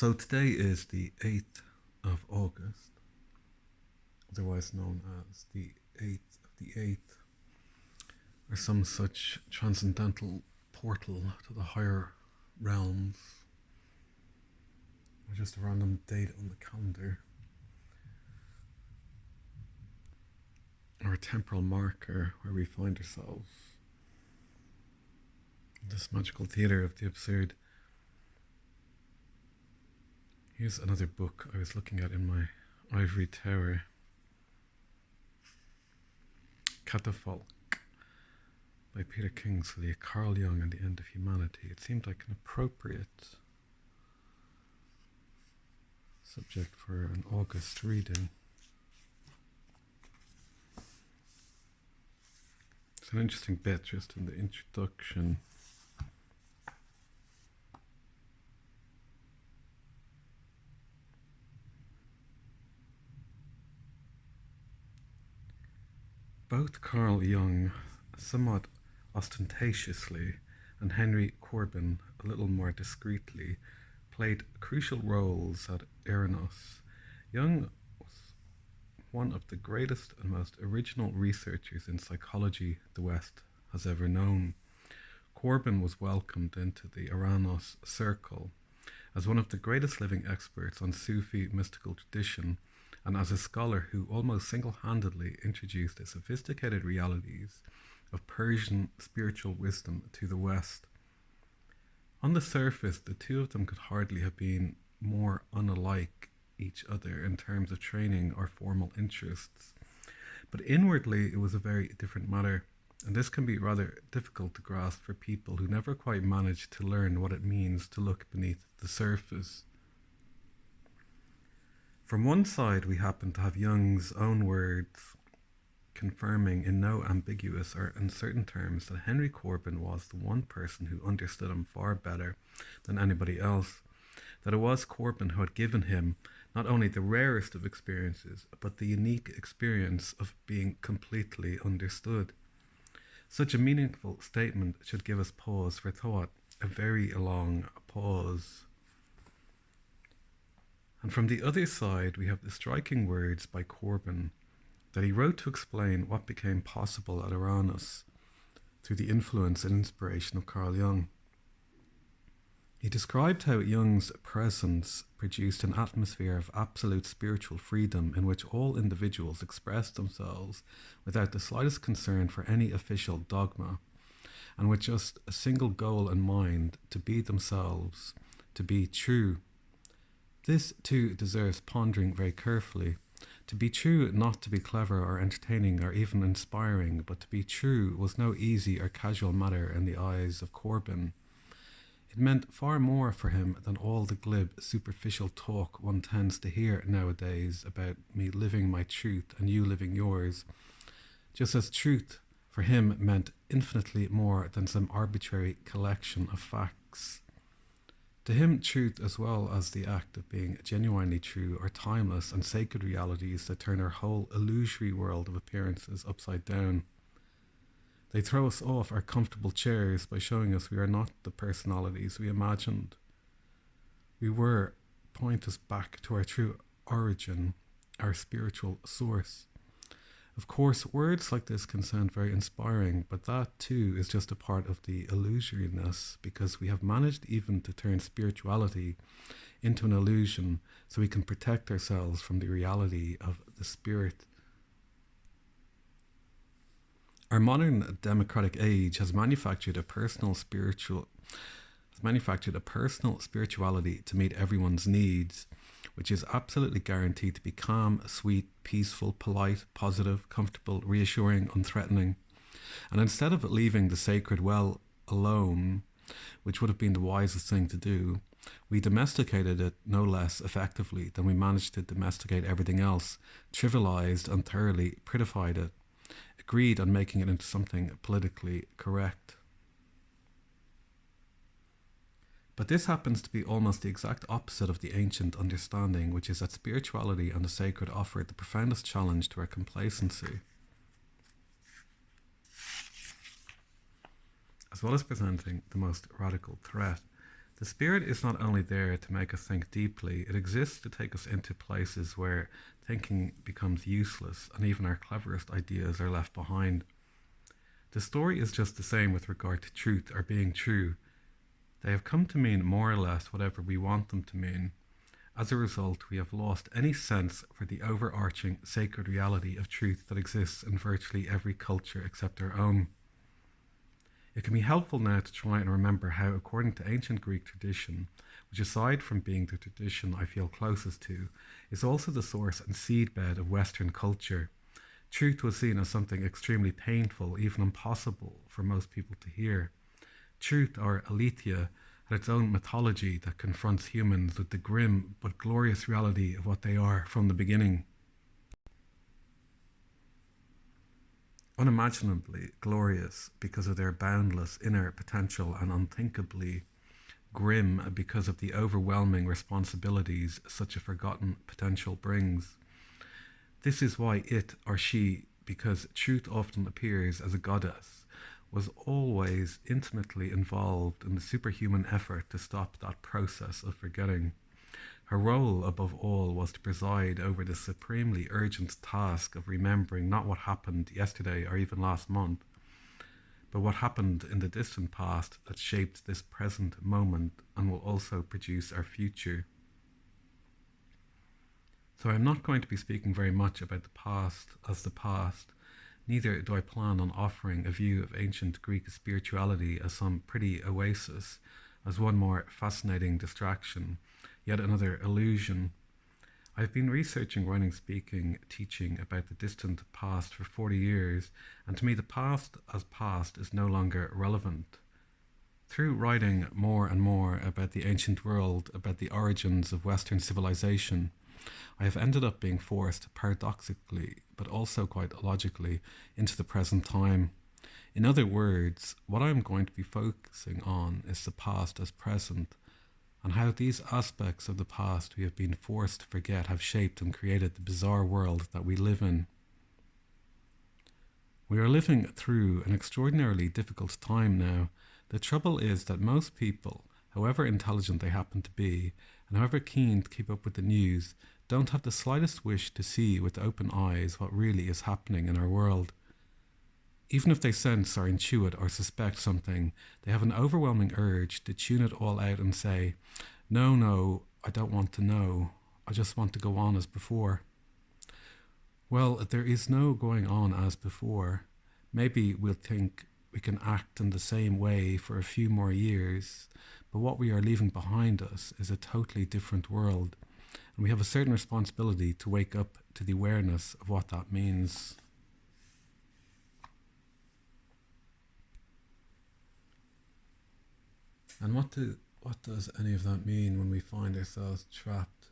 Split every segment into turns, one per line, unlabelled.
So today is the 8th of August, otherwise known as the 8th of the 8th, or some such transcendental portal to the higher realms, or just a random date on the calendar, or a temporal marker where we find ourselves in this magical theatre of the absurd. Here's another book I was looking at in my ivory tower. CATAFALQUE by Peter Kingsley, Carl Jung and the End of Humanity. It seemed like an appropriate subject for an August reading. It's an interesting bit just in the introduction. Both Carl Jung, somewhat ostentatiously, and Henry Corbin, a little more discreetly, played crucial roles at Eranos. Jung was one of the greatest and most original researchers in psychology the West has ever known. Corbin was welcomed into the Eranos circle as one of the greatest living experts on Sufi mystical tradition, and as a scholar who almost single-handedly introduced the sophisticated realities of Persian spiritual wisdom to the West. On the surface, the two of them could hardly have been more unlike each other in terms of training or formal interests. But inwardly, it was a very different matter, and this can be rather difficult to grasp for people who never quite manage to learn what it means to look beneath the surface. From one side, we happen to have Jung's own words confirming in no ambiguous or uncertain terms that Henry Corbin was the one person who understood him far better than anybody else, that it was Corbin who had given him not only the rarest of experiences, but the unique experience of being completely understood. Such a meaningful statement should give us pause for thought, a very long pause. And from the other side, we have the striking words by Corbin that he wrote to explain what became possible at Eranos through the influence and inspiration of Carl Jung. He described how Jung's presence produced an atmosphere of absolute spiritual freedom in which all individuals expressed themselves without the slightest concern for any official dogma, and with just a single goal in mind: to be themselves, to be true. This, too, deserves pondering very carefully. To be true, not to be clever or entertaining or even inspiring, but to be true was no easy or casual matter in the eyes of Corbin. It meant far more for him than all the glib, superficial talk one tends to hear nowadays about me living my truth and you living yours. Just as truth for him meant infinitely more than some arbitrary collection of facts. To him, truth, as well as the act of being genuinely true, are timeless and sacred realities that turn our whole illusory world of appearances upside down. They throw us off our comfortable chairs by showing us we are not the personalities we imagined. We were, point us back to our true origin, our spiritual source. Of course, words like this can sound very inspiring, but that too is just a part of the illusoriness, because we have managed even to turn spirituality into an illusion so we can protect ourselves from the reality of the spirit. Our modern democratic age has manufactured a personal spirituality to meet everyone's needs, which is absolutely guaranteed to be calm, sweet, peaceful, polite, positive, comfortable, reassuring, unthreatening. And instead of leaving the sacred well alone, which would have been the wisest thing to do, we domesticated it no less effectively than we managed to domesticate everything else, trivialized and thoroughly prettified it, agreed on making it into something politically correct. But this happens to be almost the exact opposite of the ancient understanding, which is that spirituality and the sacred offer the profoundest challenge to our complacency. As well as presenting the most radical threat, The spirit is not only there to make us think deeply, it exists to take us into places where thinking becomes useless and even our cleverest ideas are left behind. The story is just the same with regard to truth or being true. They have come to mean more or less whatever we want them to mean. As a result, we have lost any sense for the overarching sacred reality of truth that exists in virtually every culture except our own. It can be helpful now to try and remember how, according to ancient Greek tradition, which aside from being the tradition I feel closest to, is also the source and seedbed of Western culture, truth was seen as something extremely painful, even impossible for most people to hear. Truth, or aletheia, had its own mythology that confronts humans with the grim but glorious reality of what they are from the beginning. Unimaginably glorious because of their boundless inner potential and unthinkably grim because of the overwhelming responsibilities such a forgotten potential brings. This is why it or she, because truth often appears as a goddess, was always intimately involved in the superhuman effort to stop that process of forgetting. Her role, above all, was to preside over the supremely urgent task of remembering not what happened yesterday or even last month, but what happened in the distant past that shaped this present moment and will also produce our future. So I'm not going to be speaking very much about the past as the past, neither do I plan on offering a view of ancient Greek spirituality as some pretty oasis, as one more fascinating distraction, yet another illusion. I've been researching, writing, speaking, teaching about the distant past for 40 years, and to me the past as past is no longer relevant. Through writing more and more about the ancient world, about the origins of Western civilization, I have ended up being forced, paradoxically, but also quite logically, into the present time. In other words, what I am going to be focusing on is the past as present, and how these aspects of the past we have been forced to forget have shaped and created the bizarre world that we live in. We are living through an extraordinarily difficult time now. The trouble is that most people, however intelligent they happen to be, and however keen to keep up with the news, don't have the slightest wish to see with open eyes what really is happening in our world. Even if they sense or intuit or suspect something, they have an overwhelming urge to tune it all out and say, no, I don't want to know. I just want to go on as before. Well, there is no going on as before. Maybe we'll think we can act in the same way for a few more years, but what we are leaving behind us is a totally different world, and we have a certain responsibility to wake up to the awareness of what that means. And what does any of that mean when we find ourselves trapped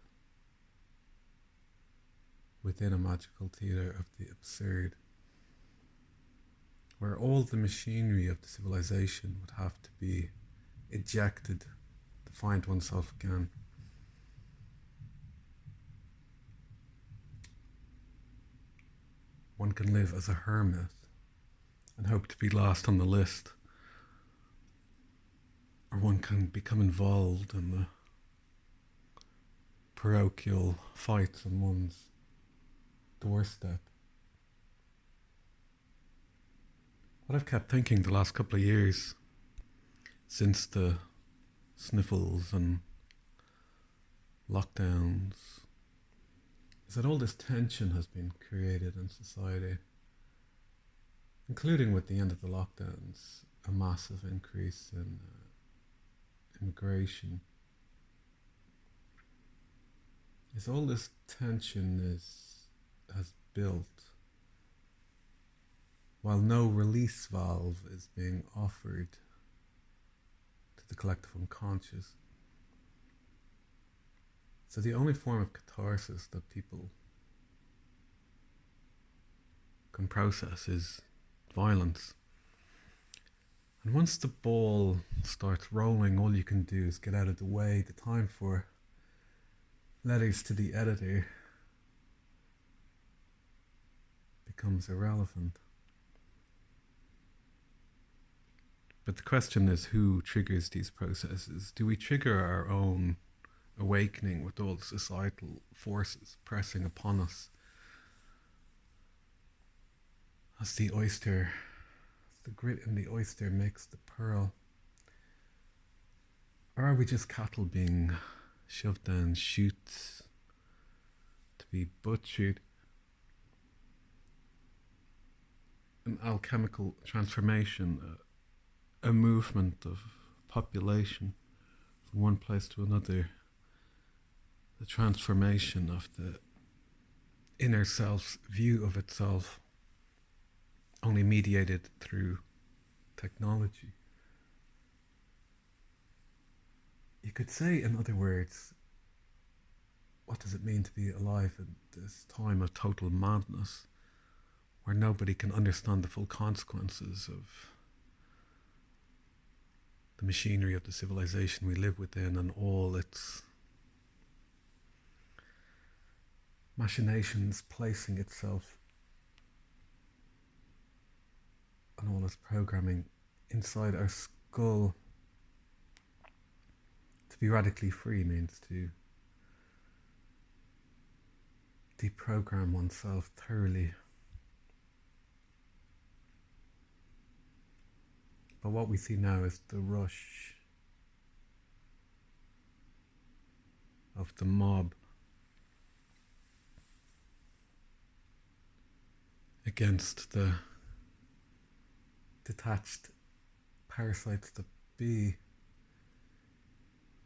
within a magical theatre of the absurd, where all the machinery of the civilization would have to be ejected to find oneself again? One can live as a hermit and hope to be last on the list, or one can become involved in the parochial fights on one's doorstep. What I've kept thinking the last couple of years, since the sniffles and lockdowns, is that all this tension has been created in society, including with the end of the lockdowns, a massive increase in immigration. Is all this tension has built while no release valve is being offered to the collective unconscious. So the only form of catharsis that people can process is violence. And once the ball starts rolling, all you can do is get out of the way. The time for letters to the editor becomes irrelevant. But the question is, who triggers these processes? Do we trigger our own awakening with all the societal forces pressing upon us? As the oyster, the grit in the oyster makes the pearl. Or are we just cattle being shoved down chutes to be butchered? An alchemical transformation, a movement of population from one place to another, the transformation of the inner self's view of itself, only mediated through technology. You could say, in other words, what does it mean to be alive in this time of total madness, where nobody can understand the full consequences of the machinery of the civilization we live within and all its machinations placing itself and all its programming inside our skull. To be radically free means to deprogram oneself thoroughly. But what we see now is the rush of the mob against the detached parasites that be.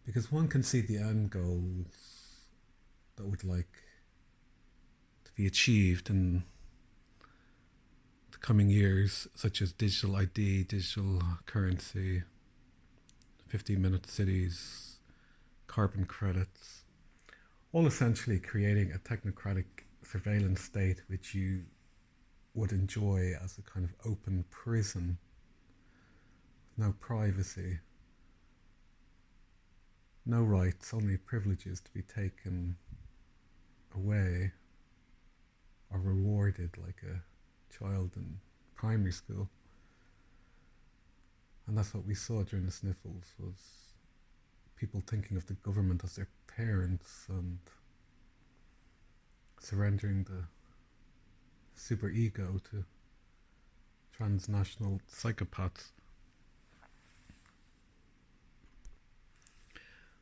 Because one can see the end goals that would like to be achieved in the coming years, such as digital ID, digital currency, 15-minute cities, carbon credits, all essentially creating a technocratic surveillance state which you would enjoy as a kind of open prison, no privacy, no rights, only privileges to be taken away or rewarded like a child in primary school. And that's what we saw during the sniffles, was people thinking of the government as their parents and surrendering the super ego to transnational psychopaths.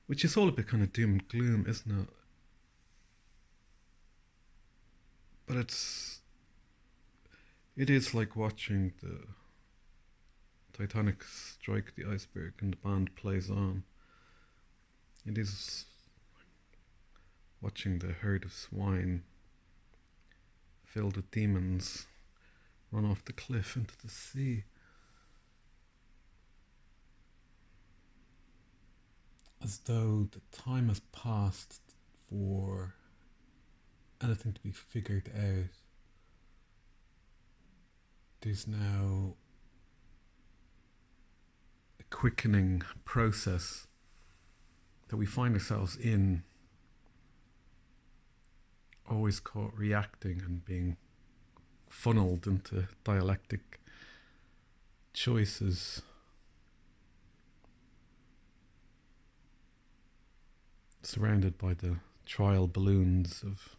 Which is all a bit kind of doom and gloom, isn't it? But it is like watching the Titanic strike the iceberg and the band plays on. It is watching the herd of swine filled with demons run off the cliff into the sea. As though the time has passed for anything to be figured out. There's now a quickening process that we find ourselves in, always caught reacting and being funneled into dialectic choices. Surrounded by the trial balloons of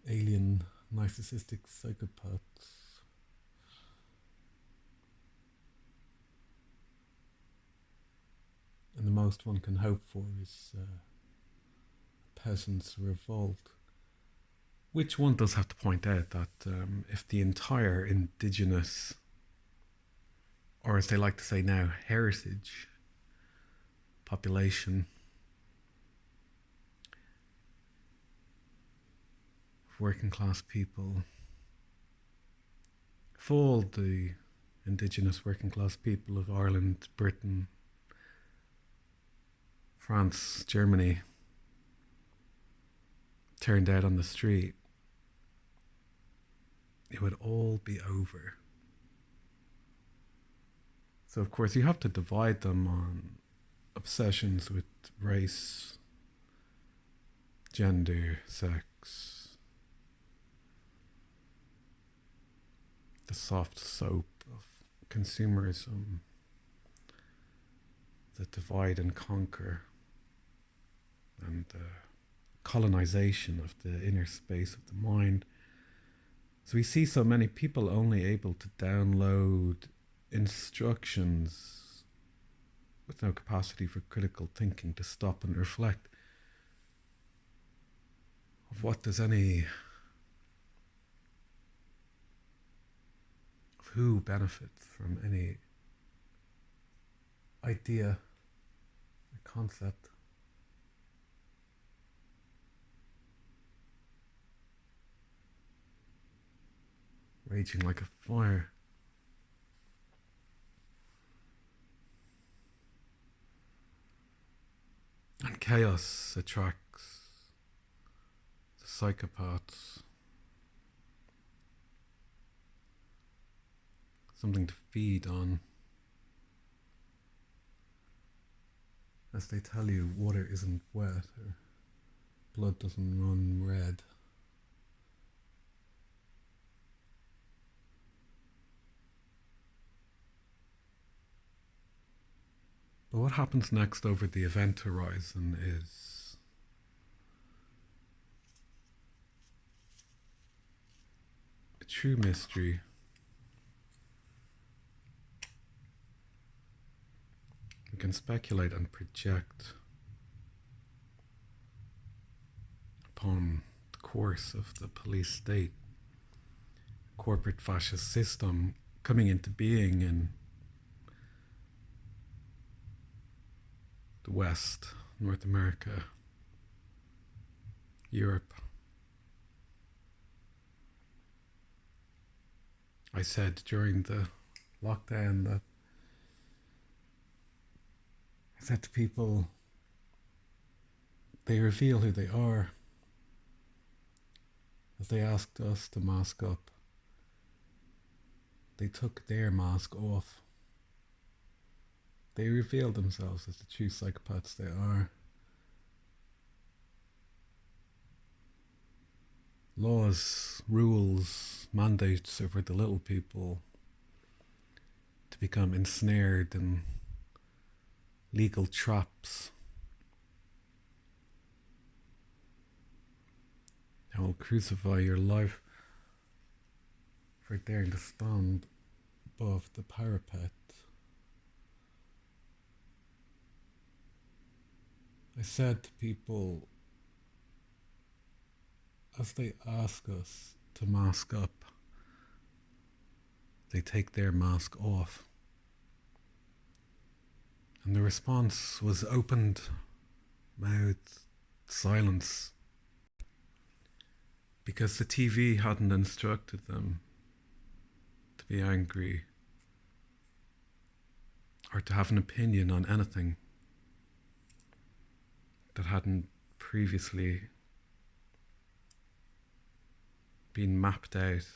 alien narcissistic psychopaths. And the most one can hope for is a peasant's revolt. Which one does have to point out that if the entire indigenous, or as they like to say now, heritage population of working class people, if all the indigenous working class people of Ireland, Britain, France, Germany turned out on the street, it would all be over. So of course you have to divide them on obsessions with race, gender, sex, the soft soap of consumerism, the divide and conquer, and the colonization of the inner space of the mind. So we see so many people only able to download instructions with no capacity for critical thinking to stop and reflect of what does any, of who benefits from any idea or concept. Raging like a fire. And chaos attracts the psychopaths. Something to feed on. As they tell you, water isn't wet or blood doesn't run red. But what happens next over the event horizon is a true mystery. We can speculate and project upon the course of the police state, corporate fascist system coming into being in the West, North America, Europe. I said during the lockdown that I said to people, they reveal who they are. As they asked us to mask up, they took their mask off. They revealed themselves as the true psychopaths they are. Laws, rules, mandates over the little people to become ensnared in legal traps. I will crucify your life for daring to stand above the parapet. I said to people, as they ask us to mask up, they take their mask off. And the response was opened mouthed silence, because the TV hadn't instructed them to be angry or to have an opinion on anything that hadn't previously been mapped out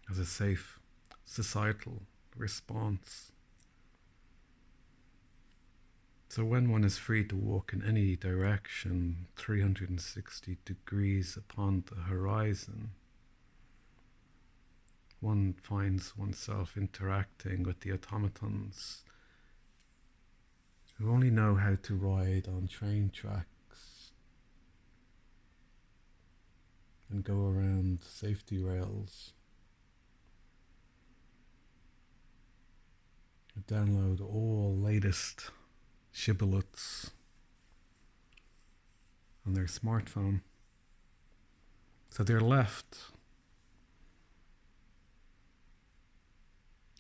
as a safe societal response. So when one is free to walk in any direction 360 degrees upon the horizon, one finds oneself interacting with the automatons who only know how to ride on train tracks and go around safety rails, download all latest shibboleths on their smartphone. So they're left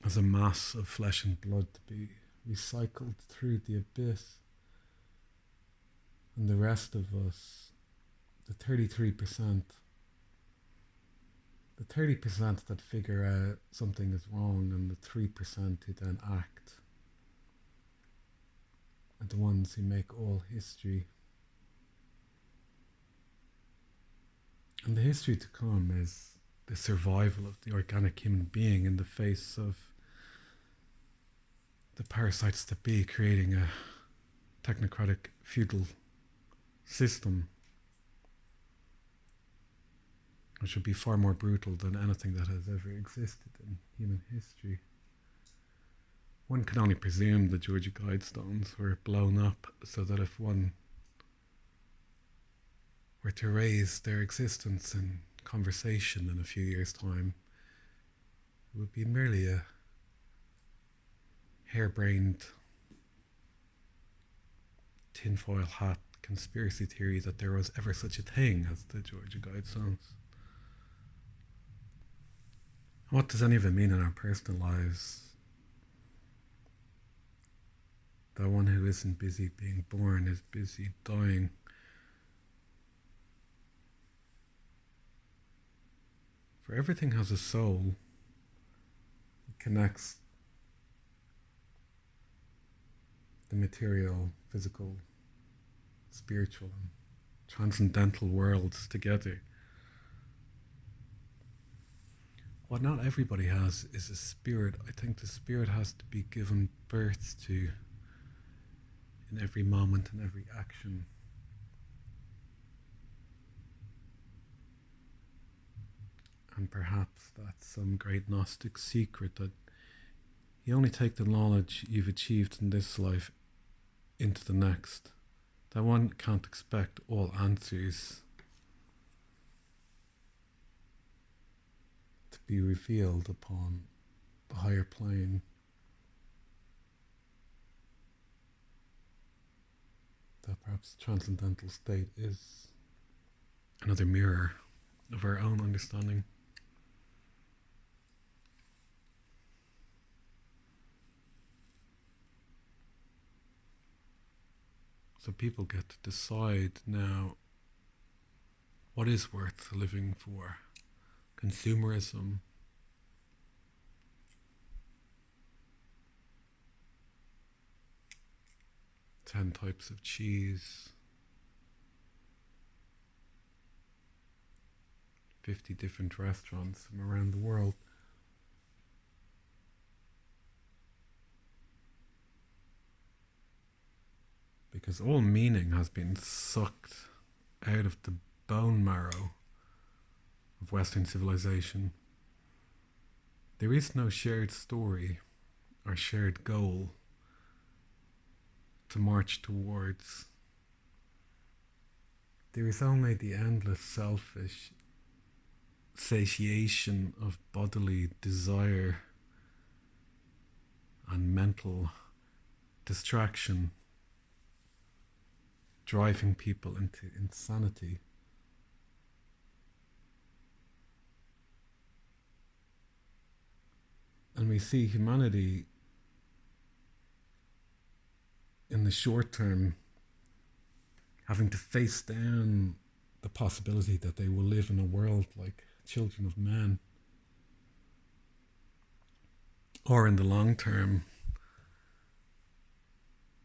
as a mass of flesh and blood to be recycled through the abyss. And the rest of us, the 33%, the 30% that figure out something is wrong, and the 3% who then act, are the ones who make all history. And the history to come is the survival of the organic human being in the face of the parasites that be, creating a technocratic feudal system which would be far more brutal than anything that has ever existed in human history. One can only presume the Georgia Guidestones were blown up so that if one were to raise their existence in conversation in a few years' time, it would be merely a harebrained tinfoil hat conspiracy theory that there was ever such a thing as the Georgia Guidestones. What does any of it mean in our personal lives? That one who isn't busy being born is busy dying. For everything has a soul. It connects the material, physical, spiritual, and transcendental worlds together. What not everybody has is a spirit. I think the spirit has to be given birth to in every moment and every action. And perhaps that's some great Gnostic secret that you only take the knowledge you've achieved in this life into the next. That one can't expect all answers to be revealed upon the higher plane. That perhaps the transcendental state is another mirror of our own understanding. So people get to decide now what is worth living for. Consumerism, ten types of cheese, 50 different restaurants from around the world. Because all meaning has been sucked out of the bone marrow of Western civilization. There is no shared story or shared goal to march towards. There is only the endless selfish satiation of bodily desire and mental distraction, driving people into insanity. And we see humanity in the short term having to face down the possibility that they will live in a world like children of men. Or in the long term,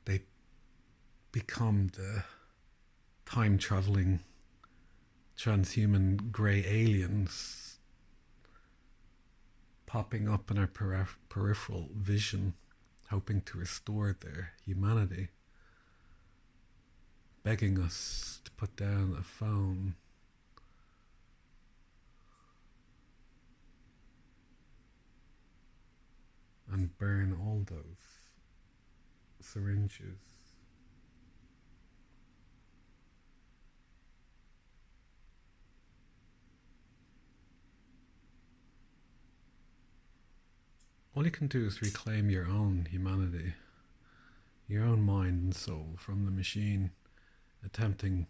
they become the time-traveling transhuman grey aliens popping up in our peripheral vision, hoping to restore their humanity, begging us to put down a phone, and burn all those syringes. All you can do is reclaim your own humanity, your own mind and soul from the machine, attempting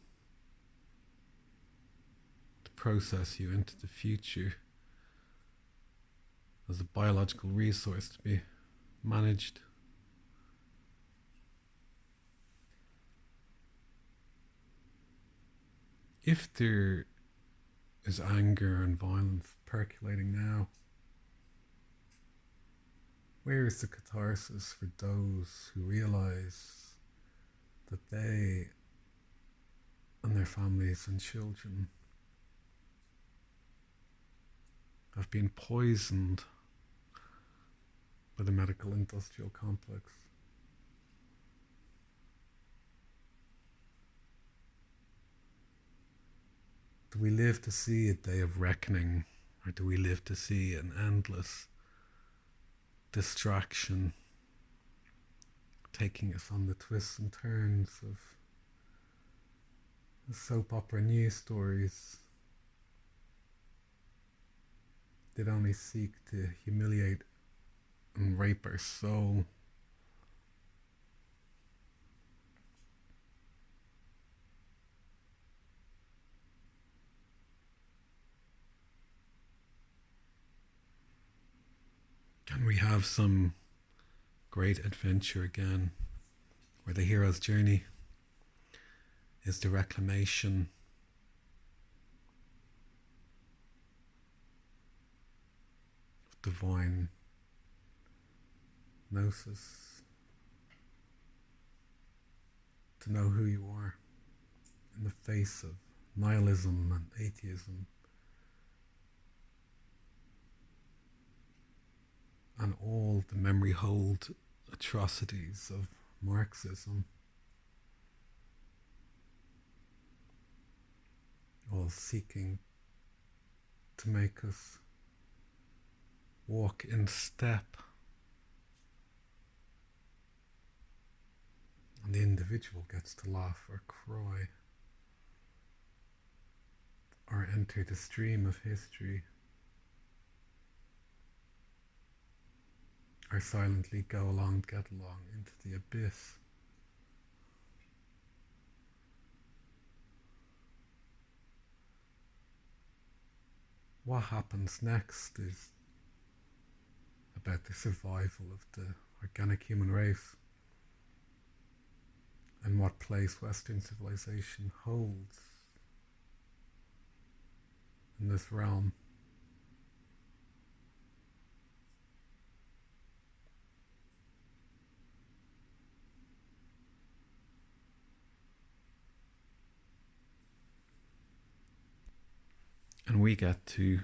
to process you into the future as a biological resource to be managed. If there is anger and violence percolating now, where is the catharsis for those who realize that they and their families and children have been poisoned by the medical industrial complex? The Do we live to see a day of reckoning, or do we live to see an endless distraction taking us on the twists and turns of the soap opera news stories that only seek to humiliate and rape our soul? Can we have some great adventure again, where the hero's journey is the reclamation of divine gnosis, to know who you are in the face of nihilism and atheism and all the memory hold atrocities of Marxism, all seeking to make us walk in step, and the individual gets to laugh or cry or enter the stream of history, or silently go along, get along into the abyss. What happens next is about the survival of the organic human race and what place Western civilization holds in this realm. And we get to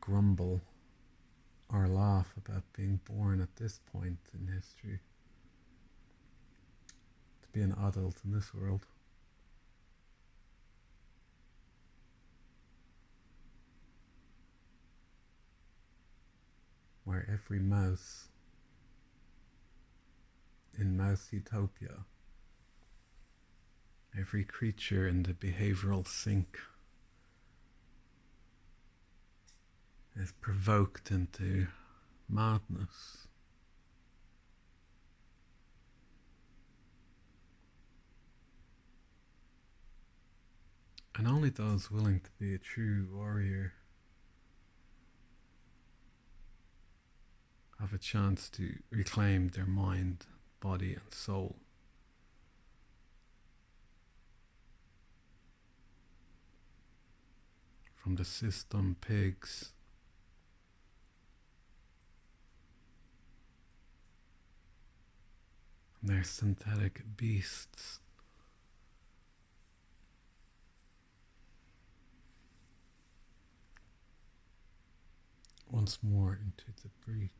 grumble or laugh about being born at this point in history, to be an adult in this world. Where every mouse in Mouse Utopia, every creature in the behavioral sink is provoked into madness. And only those willing to be a true warrior have a chance to reclaim their mind, body, and soul. From the system pigs and their synthetic beasts. Once more into the breach.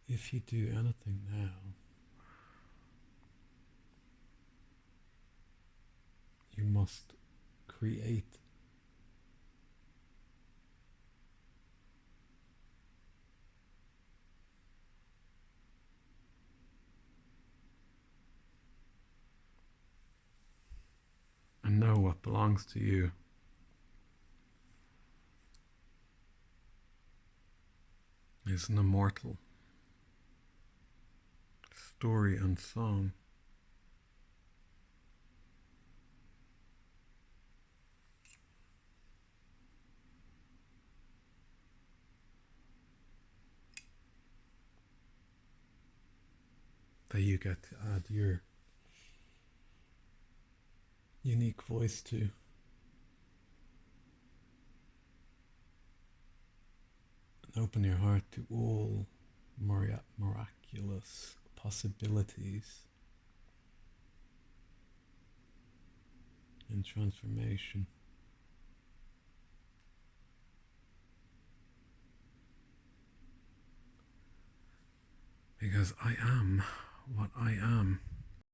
If you do anything now, you must create and know what belongs to you. Is an immortal story and song. That you get to add your unique voice to. And open your heart to all miraculous possibilities in transformation. Because I am what I am.